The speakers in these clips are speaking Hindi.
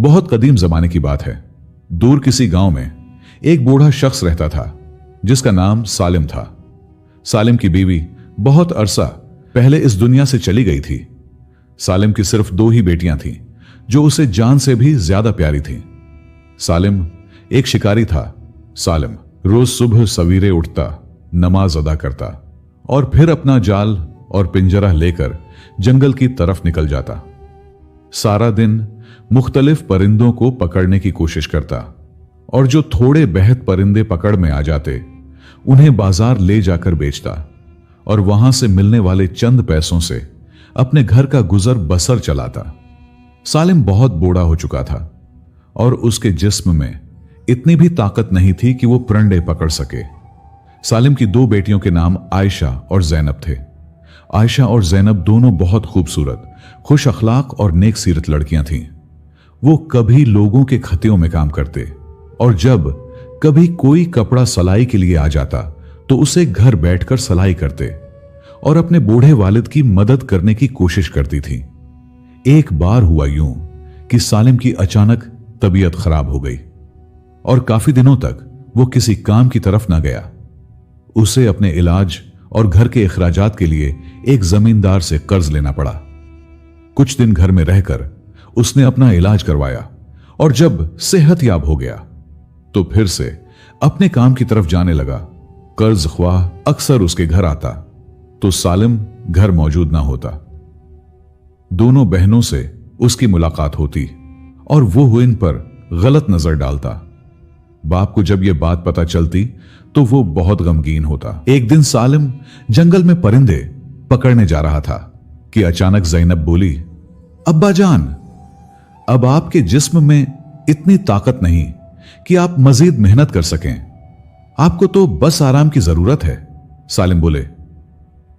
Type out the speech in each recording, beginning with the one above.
बहुत कदीम जमाने की बात है। दूर किसी गांव में एक बूढ़ा शख्स रहता था जिसका नाम सालिम था। सालिम की बीवी बहुत अरसा पहले इस दुनिया से चली गई थी। सालिम की सिर्फ 2 ही बेटियां थीं जो उसे जान से भी ज्यादा प्यारी थीं। सालिम एक शिकारी था। सालिम रोज सुबह सवेरे उठता, नमाज अदा करता और फिर अपना जाल और पिंजरा लेकर जंगल की तरफ निकल जाता। सारा दिन मुख्तलिफ परिंदों को पकड़ने की कोशिश करता और जो थोड़े बेहद परिंदे पकड़ में आ जाते उन्हें बाजार ले जाकर बेचता और वहां से मिलने वाले चंद पैसों से अपने घर का गुजर बसर चलाता। सालिम बहुत बूढ़ा हो चुका था और उसके जिस्म में इतनी भी ताकत नहीं थी कि वो परिंदे पकड़ सके। सालिम की 2 बेटियों के नाम आयशा और जैनब थे। आयशा और जैनब दोनों बहुत खूबसूरत, खुश अखलाक और नेक सीरत लड़कियां थीं। वो कभी लोगों के खतियों में काम करते और जब कभी कोई कपड़ा सलाई के लिए आ जाता तो उसे घर बैठकर सलाई करते और अपने बूढ़े वालिद की मदद करने की कोशिश करती थी। एक बार हुआ यूं कि सालिम की अचानक तबीयत खराब हो गई और काफी दिनों तक वो किसी काम की तरफ ना गया। उसे अपने इलाज और घर के अखराजात के लिए एक जमींदार से कर्ज लेना पड़ा। कुछ दिन घर में रहकर उसने अपना इलाज करवाया और जब सेहतयाब हो गया तो फिर से अपने काम की तरफ जाने लगा। कर्ज ख्वाह अक्सर उसके घर आता तो सालिम घर मौजूद ना होता। दोनों बहनों से उसकी मुलाकात होती और वो इन पर गलत नजर डालता। बाप को जब यह बात पता चलती तो वो बहुत गमगीन होता। एक दिन सालिम जंगल में परिंदे पकड़ने जा रहा था कि अचानक जैनब बोली, अब्बा जान, अब आपके जिस्म में इतनी ताकत नहीं कि आप मजीद मेहनत कर सकें। आपको तो बस आराम की जरूरत है। सालिम बोले,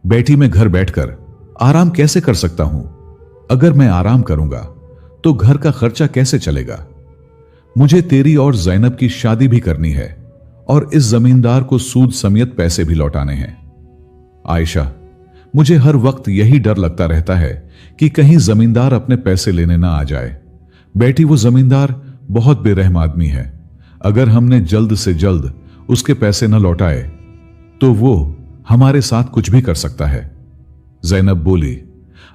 बेटी मैं घर बैठकर आराम कैसे कर सकता हूं? अगर मैं आराम करूंगा तो घर का खर्चा कैसे चलेगा? मुझे तेरी और जैनब की शादी भी करनी है और इस जमींदार को सूद समेत पैसे भी लौटाने हैं। आयशा, मुझे हर वक्त यही डर लगता रहता है कि कहीं जमींदार अपने पैसे लेने ना आ जाए। बेटी, वो जमींदार बहुत बेरहम आदमी है। अगर हमने जल्द से जल्द उसके पैसे न लौटाए तो वो हमारे साथ कुछ भी कर सकता है। जैनब बोली,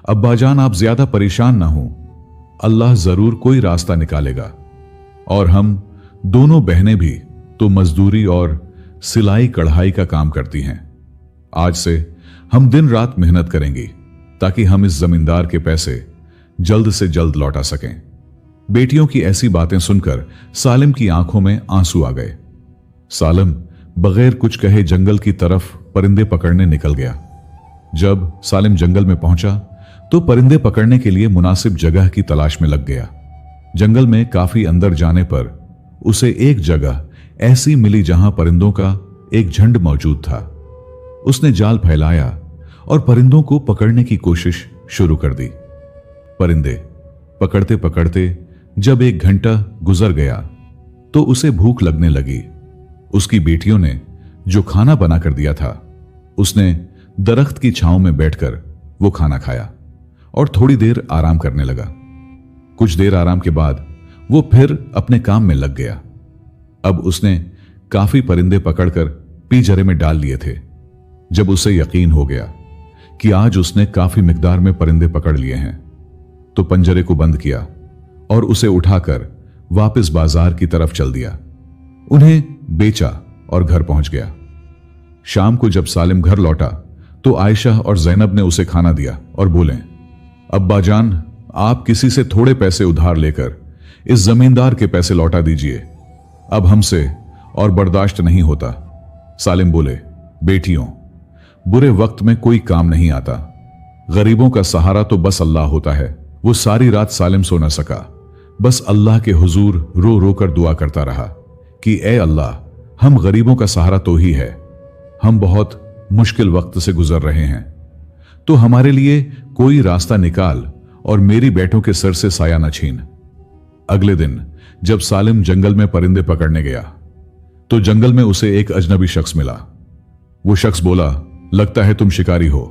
अब्बाजान आप ज्यादा परेशान ना हो, अल्लाह जरूर कोई रास्ता निकालेगा और हम दोनों बहनें भी तो मजदूरी और सिलाई कढ़ाई का काम करती हैं। आज से हम दिन रात मेहनत करेंगी ताकि हम इस जमींदार के पैसे जल्द से जल्द लौटा सकें। बेटियों की ऐसी बातें सुनकर सालिम की आंखों में आंसू आ गए। सालिम बगैर कुछ कहे जंगल की तरफ परिंदे पकड़ने निकल गया। जब सालिम जंगल में पहुंचा तो परिंदे पकड़ने के लिए मुनासिब जगह की तलाश में लग गया। जंगल में काफी अंदर जाने पर उसे एक जगह ऐसी मिली जहां परिंदों का एक झुंड मौजूद था। उसने जाल फैलाया और परिंदों को पकड़ने की कोशिश शुरू कर दी। परिंदे पकड़ते पकड़ते जब 1 घंटा गुजर गया तो उसे भूख लगने लगी। उसकी बेटियों ने जो खाना बनाकर दिया था उसने दरख्त की छांव में बैठकर वो खाना खाया और थोड़ी देर आराम करने लगा। कुछ देर आराम के बाद वो फिर अपने काम में लग गया। अब उसने काफी परिंदे पकड़कर पिंजरे में डाल लिए थे। जब उसे यकीन हो गया कि आज उसने काफी मिकदार में परिंदे पकड़ लिए हैं तो पिंजरे को बंद किया और उसे उठाकर वापस बाजार की तरफ चल दिया। उन्हें बेचा और घर पहुंच गया। शाम को जब सालिम घर लौटा तो आयशा और जैनब ने उसे खाना दिया और बोले, अब्बा जान, आप किसी से थोड़े पैसे उधार लेकर इस जमींदार के पैसे लौटा दीजिए, अब हमसे और बर्दाश्त नहीं होता। सालिम बोले, बेटियों, बुरे वक्त में कोई काम नहीं आता, गरीबों का सहारा तो बस अल्लाह होता है। वो सारी रात सालिम सो न सका, बस अल्लाह के हुजूर रो रो कर दुआ करता रहा कि ए अल्लाह, हम गरीबों का सहारा तो ही है, हम बहुत मुश्किल वक्त से गुजर रहे हैं, तो हमारे लिए कोई रास्ता निकाल और मेरी बेटों के सर से साया न छीन। अगले दिन जब सालिम जंगल में परिंदे पकड़ने गया तो जंगल में उसे एक अजनबी शख्स मिला। वो शख्स बोला, लगता है तुम शिकारी हो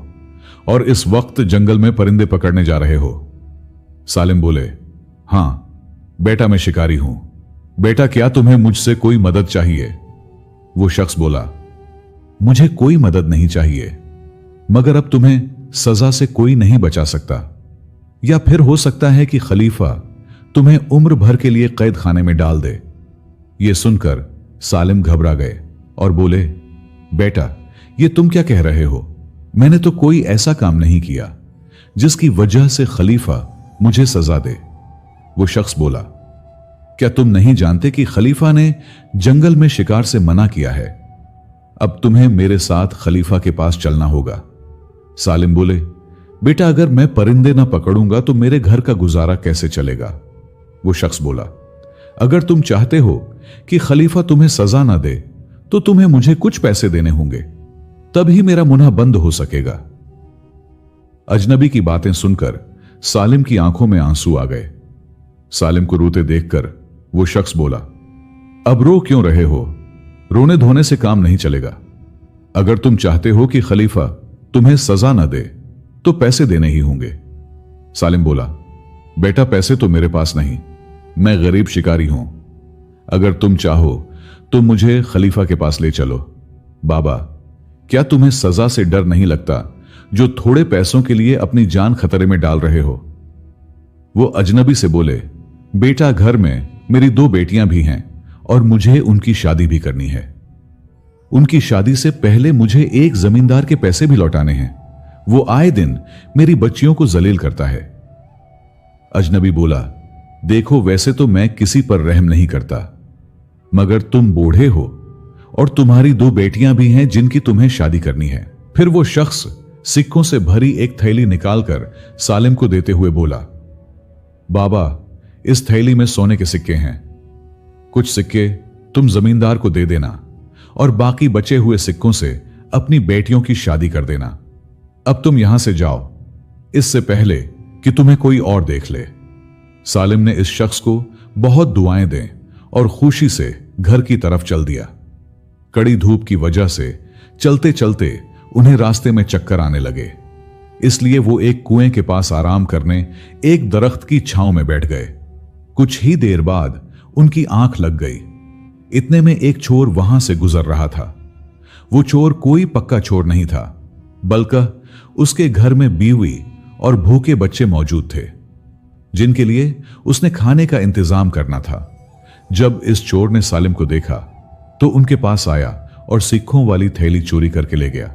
और इस वक्त जंगल में परिंदे पकड़ने जा रहे हो। सालिम बोले, हां, बेटा मैं शिकारी हूं, बेटा क्या तुम्हें मुझसे कोई मदद चाहिए? वो शख्स बोला, मुझे कोई मदद नहीं चाहिए, मगर अब तुम्हें सजा से कोई नहीं बचा सकता, या फिर हो सकता है कि खलीफा तुम्हें उम्र भर के लिए कैद खाने में डाल दे। यह सुनकर सालिम घबरा गए और बोले, बेटा ये तुम क्या कह रहे हो? मैंने तो कोई ऐसा काम नहीं किया जिसकी वजह से खलीफा मुझे सजा दे। वो शख्स बोला, क्या तुम नहीं जानते कि खलीफा ने जंगल में शिकार से मना किया है? अब तुम्हें मेरे साथ खलीफा के पास चलना होगा। सालिम बोले, बेटा अगर मैं परिंदे ना पकड़ूंगा तो मेरे घर का गुजारा कैसे चलेगा? वो शख्स बोला, अगर तुम चाहते हो कि खलीफा तुम्हें सजा ना दे तो तुम्हें मुझे कुछ पैसे देने होंगे, तभी मेरा मुन्ना बंद हो सकेगा। अजनबी की बातें सुनकर सालिम की आंखों में आंसू आ गए। सालिम को रोते देखकर वो शख्स बोला, अब रो क्यों रहे हो? रोने धोने से काम नहीं चलेगा। अगर तुम चाहते हो कि खलीफा तुम्हें सजा ना दे तो पैसे देने ही होंगे। सालिम बोला, बेटा पैसे तो मेरे पास नहीं, मैं गरीब शिकारी हूं। अगर तुम चाहो तो मुझे खलीफा के पास ले चलो। बाबा, क्या तुम्हें सजा से डर नहीं लगता जो थोड़े पैसों के लिए अपनी जान खतरे में डाल रहे हो? वो अजनबी से बोले, बेटा घर में मेरी 2 बेटियां भी हैं और मुझे उनकी शादी भी करनी है। उनकी शादी से पहले मुझे एक जमींदार के पैसे भी लौटाने हैं। वो आए दिन मेरी बच्चियों को जलील करता है। अजनबी बोला, देखो वैसे तो मैं किसी पर रहम नहीं करता, मगर तुम बूढ़े हो और तुम्हारी 2 बेटियां भी हैं जिनकी तुम्हें शादी करनी है। फिर वो शख्स सिक्कों से भरी एक थैली निकालकर सालिम को देते हुए बोला, बाबा इस थैली में सोने के सिक्के हैं। कुछ सिक्के तुम जमींदार को दे देना और बाकी बचे हुए सिक्कों से अपनी बेटियों की शादी कर देना। अब तुम यहां से जाओ, इससे पहले कि तुम्हें कोई और देख ले। सालिम ने इस शख्स को बहुत दुआएं दें और खुशी से घर की तरफ चल दिया। कड़ी धूप की वजह से चलते चलते उन्हें रास्ते में चक्कर आने लगे, इसलिए वो एक कुएं के पास आराम करने एक दरख्त की छांव में बैठ गए। कुछ ही देर बाद उनकी आंख लग गई। इतने में एक चोर वहां से गुजर रहा था। वो चोर कोई पक्का चोर नहीं था, बल्कि उसके घर में बीवी और भूखे बच्चे मौजूद थे जिनके लिए उसने खाने का इंतजाम करना था। जब इस चोर ने सालिम को देखा तो उनके पास आया और सिक्कों वाली थैली चोरी करके ले गया।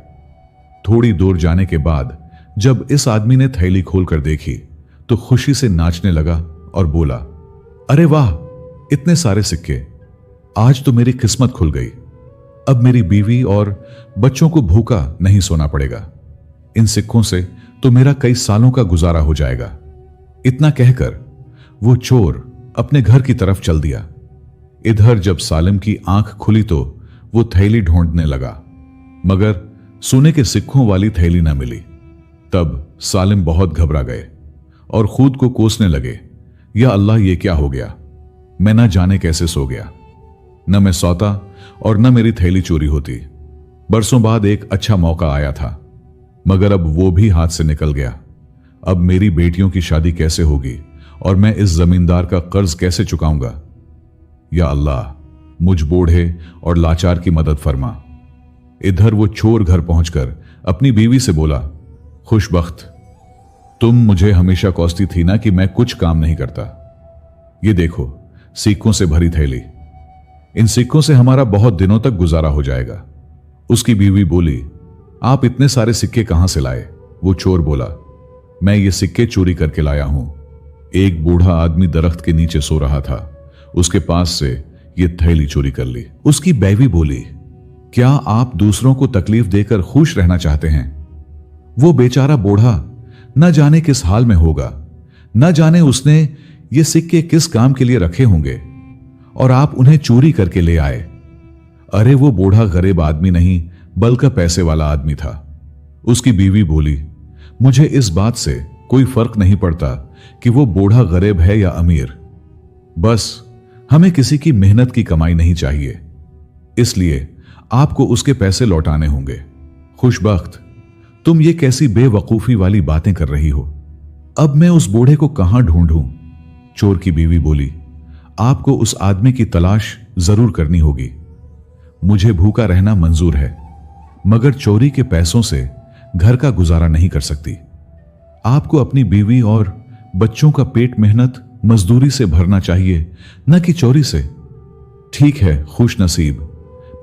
थोड़ी दूर जाने के बाद जब इस आदमी ने थैली खोलकर देखी तो खुशी से नाचने लगा और बोला, अरे वाह, इतने सारे सिक्के, आज तो मेरी किस्मत खुल गई। अब मेरी बीवी और बच्चों को भूखा नहीं सोना पड़ेगा। इन सिक्कों से तो मेरा कई सालों का गुजारा हो जाएगा। इतना कहकर वो चोर अपने घर की तरफ चल दिया। इधर जब सालिम की आंख खुली तो वो थैली ढूंढने लगा, मगर सोने के सिक्कों वाली थैली न मिली। तब सालिम बहुत घबरा गए और खुद को कोसने लगे, या अल्लाह ये क्या हो गया? मैं न जाने कैसे सो गया। न मैं सोता और न मेरी थैली चोरी होती। बरसों बाद एक अच्छा मौका आया था, मगर अब वो भी हाथ से निकल गया। अब मेरी बेटियों की शादी कैसे होगी और मैं इस जमींदार का कर्ज कैसे चुकाऊंगा? या अल्लाह, मुझ बूढ़े और लाचार की मदद फरमा। इधर वो चोर घर पहुंचकर अपनी बीवी से बोला, खुशबख्त, तुम मुझे हमेशा कोसती थी ना कि मैं कुछ काम नहीं करता। ये देखो सिक्कों से भरी थैली, इन सिक्कों से हमारा बहुत दिनों तक गुजारा हो जाएगा। उसकी बीवी बोली, आप इतने सारे सिक्के कहां से लाए? वो चोर बोला, मैं ये सिक्के चोरी करके लाया हूं। एक बूढ़ा आदमी दरख्त के नीचे सो रहा था, उसके पास से ये थैली चोरी कर ली। उसकी बीवी बोली, क्या आप दूसरों को तकलीफ देकर खुश रहना चाहते हैं? वो बेचारा बूढ़ा न जाने किस हाल में होगा, न जाने उसने ये सिक्के किस काम के लिए रखे होंगे और आप उन्हें चोरी करके ले आए। अरे वो बूढ़ा गरीब आदमी नहीं बल्कि पैसे वाला आदमी था। उसकी बीवी बोली, मुझे इस बात से कोई फर्क नहीं पड़ता कि वो बूढ़ा गरीब है या अमीर, बस हमें किसी की मेहनत की कमाई नहीं चाहिए, इसलिए आपको उसके पैसे लौटाने होंगे। खुशबख्त, तुम ये कैसी बेवकूफी वाली बातें कर रही हो? अब मैं उस बूढ़े को कहां ढूंढूं? चोर की बीवी बोली, आपको उस आदमी की तलाश जरूर करनी होगी। मुझे भूखा रहना मंजूर है, मगर चोरी के पैसों से घर का गुजारा नहीं कर सकती। आपको अपनी बीवी और बच्चों का पेट मेहनत मजदूरी से भरना चाहिए, न कि चोरी से। ठीक है खुश नसीब,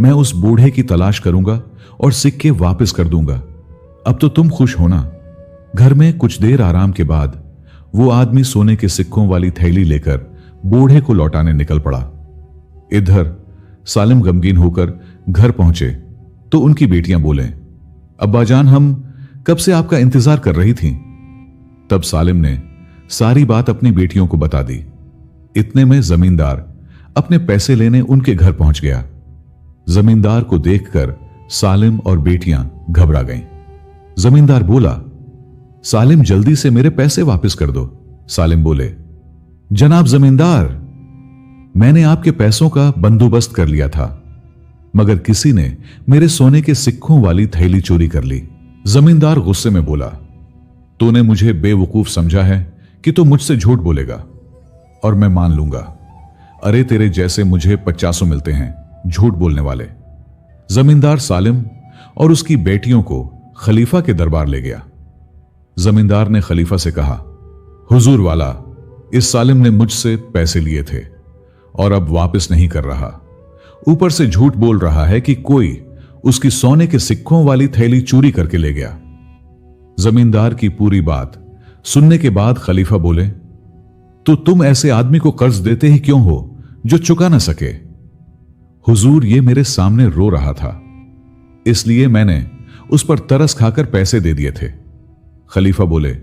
मैं उस बूढ़े की तलाश करूंगा और सिक्के वापस कर दूंगा। अब तो तुम खुश होना। घर में कुछ देर आराम के बाद वो आदमी सोने के सिक्कों वाली थैली लेकर बूढ़े को लौटाने निकल पड़ा। इधर सालिम गमगीन होकर घर पहुंचे तो उनकी बेटियां बोले, अब्बाजान हम कब से आपका इंतजार कर रही थीं। तब सालिम ने सारी बात अपनी बेटियों को बता दी। इतने में जमींदार अपने पैसे लेने उनके घर पहुंच गया। जमींदार को देखकर सालिम और बेटियां घबरा गईं। जमींदार बोला, सालिम जल्दी से मेरे पैसे वापस कर दो। सालिम बोले, जनाब जमींदार, मैंने आपके पैसों का बंदोबस्त कर लिया था, मगर किसी ने मेरे सोने के सिक्कों वाली थैली चोरी कर ली। जमींदार गुस्से में बोला, तूने मुझे बेवकूफ समझा है कि तू मुझसे झूठ बोलेगा और मैं मान लूंगा। अरे तेरे जैसे मुझे 50 मिलते हैं झूठ बोलने वाले। जमींदार सालिम और उसकी बेटियों को खलीफा के दरबार ले गया। जमींदार ने खलीफा से कहा, हुजूर वाला, इस सालिम ने मुझसे पैसे लिए थे और अब वापस नहीं कर रहा। ऊपर से झूठ बोल रहा है कि कोई उसकी सोने के सिक्कों वाली थैली चोरी करके ले गया। जमींदार की पूरी बात सुनने के बाद खलीफा बोले, तो तुम ऐसे आदमी को कर्ज देते ही क्यों हो जो चुका ना सके। हुजूर ये मेरे सामने रो रहा था, इसलिए मैंने उस पर तरस खाकर पैसे दे दिए थे। खलीफा बोले,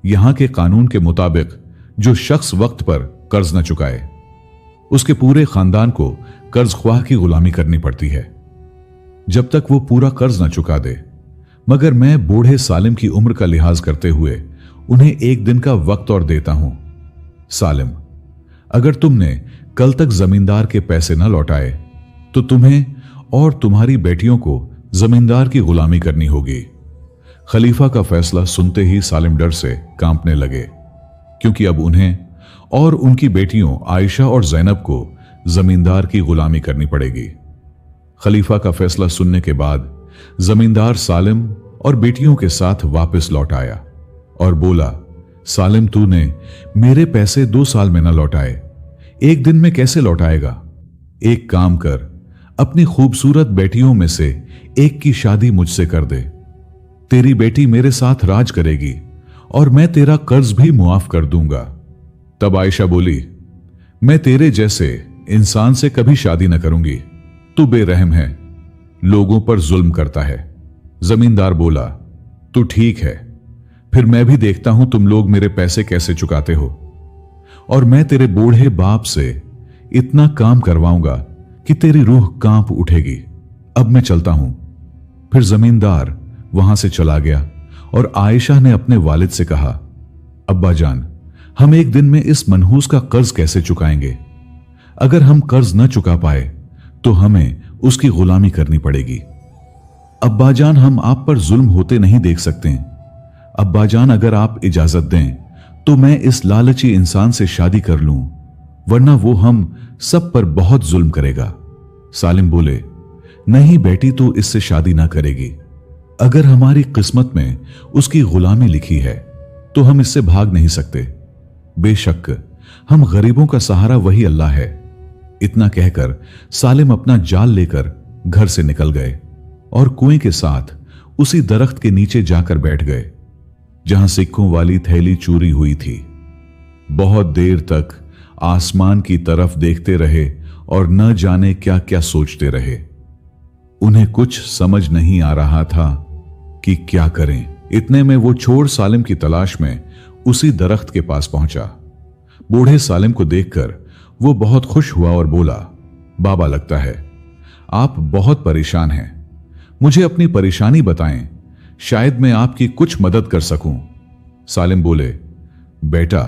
यहां के कानून के मुताबिक जो शख्स वक्त पर कर्ज न चुकाए उसके पूरे खानदान को कर्ज ख्वाह की गुलामी करनी पड़ती है, जब तक वो पूरा कर्ज न चुका दे। मगर मैं बूढ़े सालिम की उम्र का लिहाज करते हुए उन्हें एक दिन का वक्त और देता हूं। सालिम, अगर तुमने कल तक जमींदार के पैसे न लौटाए तो तुम्हें और तुम्हारी बेटियों को जमींदार की गुलामी करनी होगी। खलीफा का फैसला सुनते ही सालिम डर से कांपने लगे, क्योंकि अब उन्हें और उनकी बेटियों आयशा और जैनब को जमींदार की गुलामी करनी पड़ेगी। खलीफा का फैसला सुनने के बाद जमींदार सालिम और बेटियों के साथ वापस लौट आया और बोला, सालिम तूने मेरे पैसे 2 साल में न लौटाए, एक दिन में कैसे लौटाएगा। एक काम कर, अपनी खूबसूरत बेटियों में से एक की शादी मुझसे कर दे। तेरी बेटी मेरे साथ राज करेगी और मैं तेरा कर्ज भी मुआफ कर दूंगा। तब आयशा बोली, मैं तेरे जैसे इंसान से कभी शादी न करूंगी, तू बेरहम है, लोगों पर जुल्म करता है। जमींदार बोला, तू ठीक है, फिर मैं भी देखता हूं तुम लोग मेरे पैसे कैसे चुकाते हो, और मैं तेरे बूढ़े बाप से इतना काम करवाऊंगा कि तेरी रूह कांप उठेगी। अब मैं चलता हूं। फिर जमींदार वहां से चला गया और आयशा ने अपने वालिद से कहा, अब्बा जान, हम एक दिन में इस मनहूस का कर्ज कैसे चुकाएंगे। अगर हम कर्ज न चुका पाए तो हमें उसकी गुलामी करनी पड़ेगी। अब्बाजान, हम आप पर जुल्म होते नहीं देख सकते। अब्बाजान, अगर आप इजाजत दें तो मैं इस लालची इंसान से शादी कर लूं, वरना वो हम सब पर बहुत जुल्म करेगा। सालिम बोले, नहीं बेटी, तो इससे शादी ना करेगी। अगर हमारी किस्मत में उसकी गुलामी लिखी है तो हम इससे भाग नहीं सकते। बेशक हम गरीबों का सहारा वही अल्लाह है। इतना कहकर सालिम अपना जाल लेकर घर से निकल गए और कुएं के साथ उसी दरख्त के नीचे जाकर बैठ गए जहां सिक्कों वाली थैली चोरी हुई थी। बहुत देर तक आसमान की तरफ देखते रहे और न जाने क्या क्या सोचते रहे। उन्हें कुछ समझ नहीं आ रहा था कि क्या करें। इतने में वो चोर सालिम की तलाश में उसी दरख्त के पास पहुंचा। बूढ़े सालिम को देखकर वो बहुत खुश हुआ और बोला, बाबा, लगता है आप बहुत परेशान हैं। मुझे अपनी परेशानी बताएं, शायद मैं आपकी कुछ मदद कर सकूं। सालिम बोले, बेटा,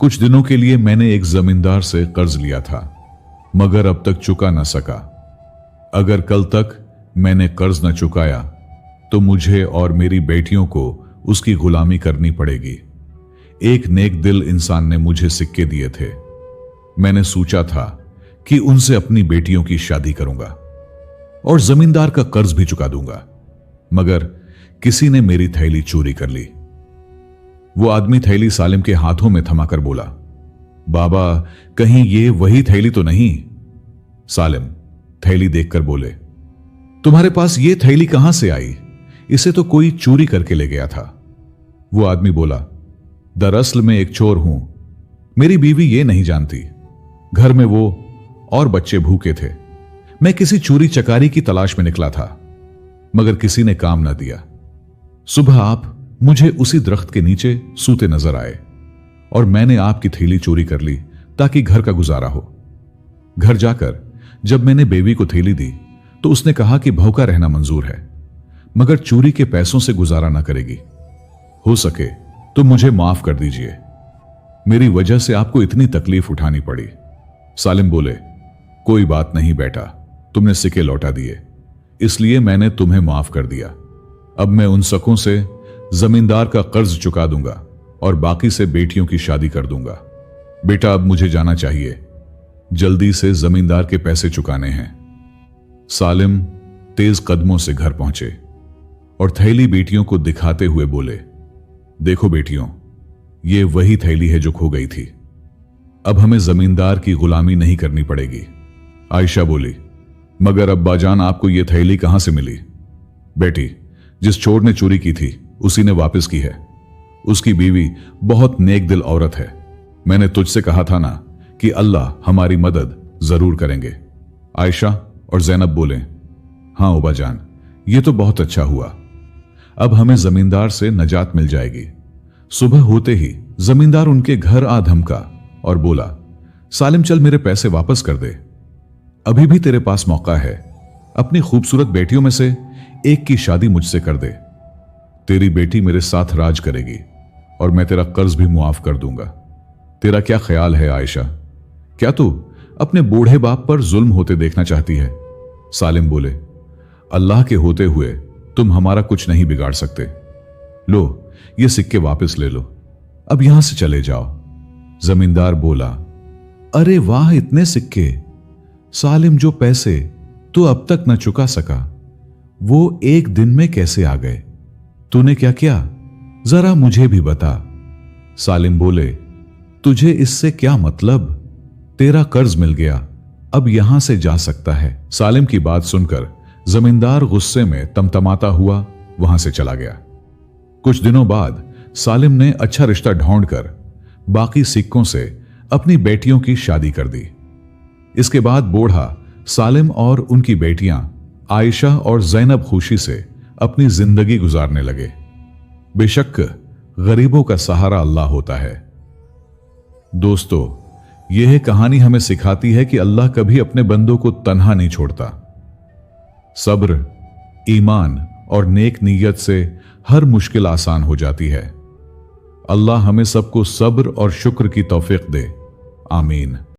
कुछ दिनों के लिए मैंने एक जमींदार से कर्ज लिया था, मगर अब तक चुका न सका। अगर कल तक मैंने कर्ज न चुकाया तो मुझे और मेरी बेटियों को उसकी गुलामी करनी पड़ेगी। एक नेक दिल इंसान ने मुझे सिक्के दिए थे, मैंने सोचा था कि उनसे अपनी बेटियों की शादी करूंगा और जमींदार का कर्ज भी चुका दूंगा, मगर किसी ने मेरी थैली चोरी कर ली। वो आदमी थैली सालिम के हाथों में थमाकर बोला, बाबा कहीं ये वही थैली तो नहीं? सालिम थैली देखकर बोले, तुम्हारे पास ये थैली कहां से आई? इसे तो कोई चोरी करके ले गया था। वो आदमी बोला, दरअसल मैं एक चोर हूं, मेरी बीवी ये नहीं जानती। घर में वो और बच्चे भूखे थे। मैं किसी चोरी चकारी की तलाश में निकला था, मगर किसी ने काम ना दिया। सुबह आप मुझे उसी दरख्त के नीचे सूते नजर आए और मैंने आपकी थैली चोरी कर ली ताकि घर का गुजारा हो। घर जाकर जब मैंने बेबी को थैली दी तो उसने कहा कि भूखा रहना मंजूर है, मगर चोरी के पैसों से गुजारा ना करेगी। हो सके तो मुझे माफ कर दीजिए, मेरी वजह से आपको इतनी तकलीफ उठानी पड़ी। सालिम बोले, कोई बात नहीं बेटा, तुमने सिक्के लौटा दिए इसलिए मैंने तुम्हें माफ कर दिया। अब मैं उन शकों से जमींदार का कर्ज चुका दूंगा और बाकी से बेटियों की शादी कर दूंगा। बेटा अब मुझे जाना चाहिए, जल्दी से जमींदार के पैसे चुकाने हैं। सालिम तेज कदमों से घर पहुंचे और थैली बेटियों को दिखाते हुए बोले, देखो बेटियों, ये वही थैली है जो खो गई थी। अब हमें जमींदार की गुलामी नहीं करनी पड़ेगी। आयशा बोली, मगर अब्बाजान आपको ये थैली कहां से मिली? बेटी, जिस चोर ने चोरी की थी उसी ने वापस की है। उसकी बीवी बहुत नेक दिल औरत है। मैंने तुझसे कहा था ना कि अल्लाह हमारी मदद जरूर करेंगे। आयशा और जैनब बोले, हां अब्बाजान, ये तो बहुत अच्छा हुआ। अब हमें जमींदार से नजात मिल जाएगी। सुबह होते ही जमींदार उनके घर आ धमका और बोला, सालिम चल मेरे पैसे वापस कर दे, अभी भी तेरे पास मौका है। अपनी खूबसूरत बेटियों में से एक की शादी मुझसे कर दे। तेरी बेटी मेरे साथ राज करेगी और मैं तेरा कर्ज भी मुआफ कर दूंगा। तेरा क्या ख्याल है आयशा? क्या तू अपने बूढ़े बाप पर जुल्म होते देखना चाहती है? सालिम बोले, अल्लाह के होते हुए तुम हमारा कुछ नहीं बिगाड़ सकते। लो ये सिक्के वापस ले लो, अब यहां से चले जाओ। जमींदार बोला, अरे वाह, इतने सिक्के! सालिम, जो पैसे तू अब तक न चुका सका वो एक दिन में कैसे आ गए? तूने क्या किया, जरा मुझे भी बता। सालिम बोले, तुझे इससे क्या मतलब? तेरा कर्ज मिल गया, अब यहां से जा सकता है। सालिम की बात सुनकर जमींदार गुस्से में तमतमाता हुआ वहां से चला गया। कुछ दिनों बाद सालिम ने अच्छा रिश्ता ढूंढकर बाकी सिक्कों से अपनी बेटियों की शादी कर दी। इसके बाद बूढ़ा सालिम और उनकी बेटियां आयशा और जैनब खुशी से अपनी जिंदगी गुजारने लगे। बेशक गरीबों का सहारा अल्लाह होता है। दोस्तों, यह कहानी हमें सिखाती है कि अल्लाह कभी अपने बंदों को तन्हा नहीं छोड़ता। सब्र, ईमान और नेक नीयत से हर मुश्किल आसान हो जाती है। अल्लाह हमें सबको सब्र और शुक्र की तौफीक दे। आमीन।